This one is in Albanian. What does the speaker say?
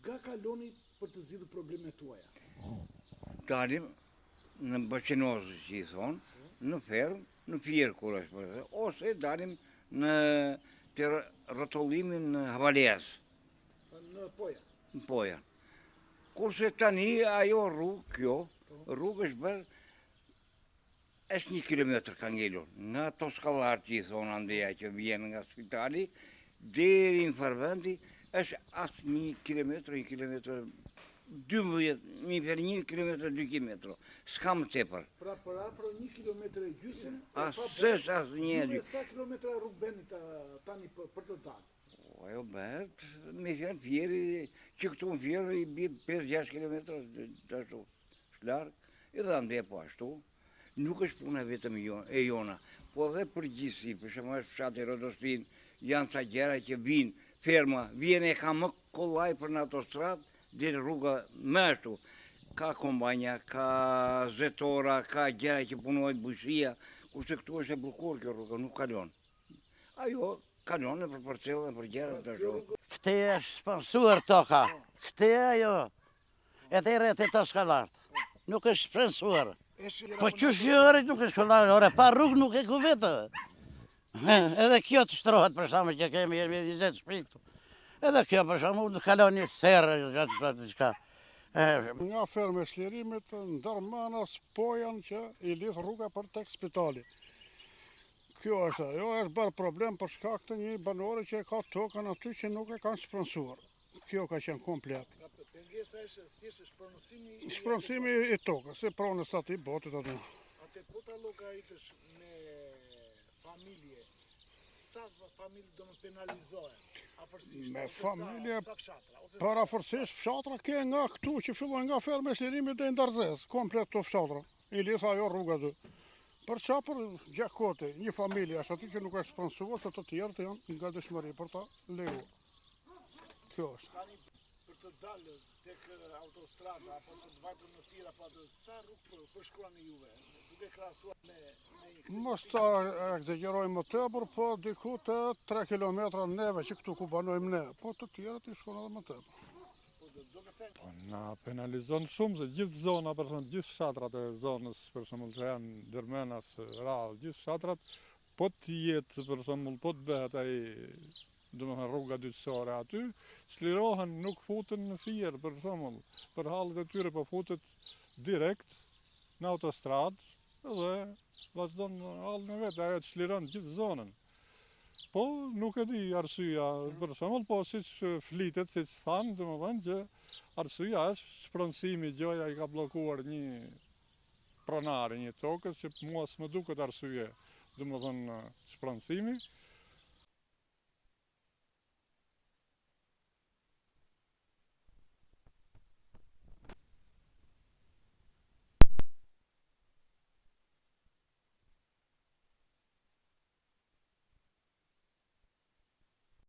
Nga kaloni për të zgjidhur problemet tuaja? Dalim në Baqenozë, që i thonë, në fermë, në firë kur është përse, ose dalim në të rrotullimin në Havales. Në Poja? Në Poja. Kurse tani ajo rrugë është bërë, është 1 kilometër ka ngelur, nga Toskallar që i thonë andeja që vjen nga spitali, deri në Farvendi, është asë 1 kilometër, 1 kilometër, 12, një kilometër, 2 kilometër, s'ka më tepër. Pra për afro 1 kilometër e gjysmë, asë një. Sa kilometra rrugë beni tani për të dalë? Ajo bëhet, me fjanë fjeri, që këtu në fjeri i bje 5-6 kilometra, të ashtu, shlarë, edhe ande po ashtu. Nuk është puna vetëm e jona, po dhe përgjithësi, për shumë është fshati Rodospin, janë ca gjera që vinë, ferma, vjen e ka më kollaj për në autostradë, dhe rruga më ashtu. Ka kombanja, ka zetora, ka gjera që punojnë bujësia, kurse këtu është e bukur kjo rruga, nuk kalon. Ajo kalon e për parcelën, për gjera të ashtu. Këte është sponsuar toka, këte ajo, edhe i rreth e Toskallartë, nuk është sponsuar. Po që shërët nuk është këllarë, ore, pa rrugë nuk e ku vetë. Edhe kjo të shtrohet për shamë që kemi 20 shpiktu. Edhe kjo për shamë në kalon një serë, gjatë qka. Nga ferme Shlirimit, ndërmanas Pojan që i lidh rruga për tek spitali. Kjo është bërë problem për shkak të një banore që e ka tokën aty që nuk e kanë spronsuar. Kjo ka qenë komplet. Pengesa është thjesht shpronësimi i tokës, se pronës aty botit aty. Atë po ta llogaritësh me familje, sa familje do të penalizohen? Afërsisht. Me familje, për afërsisht fshatra ke nga këtu që fillojnë nga ferme Shlirimit deri në Darzez, komplet to fshatra. I lidh ajo rruga aty. Për qa për gjakote, një familje është aty që nuk është spronsuar, se të tjerët janë nga dëshmëri për ta lejuar. Kjo është. Tani për të dalë tek autostrada apo të vajtur në tira, apo sa rrugë përshkruani juve, duke krahasuar me Mos ta egzagjerojmë më tepër, po diku të 3 kilometra neve që këtu ku banojmë ne, po të tjerët i shkon edhe më tepër. Na penalizon shumë se gjithë zona, për shumë gjithë fshatrat e zonës, për shumë që janë Dërmenas, Rallë, gjithë fshatrat, po të jetë, për shumë, po të bëhet ai, rruga dytësore aty, çlirohen, nuk futen në firë, për shumë, për hallet e tyre, po futet direkt në autostradë, dhe vazhdon hallën e vetë, ajo të çliron gjithë zonën. Po nuk e di arsyeja, për shembull, po siç flitet, siç thanë, domethënë që arsyeja është shpronësimi, gjoja i ka bllokuar një pronari, një tokës që mua s'më duket arsye, domethënë shpronësimi.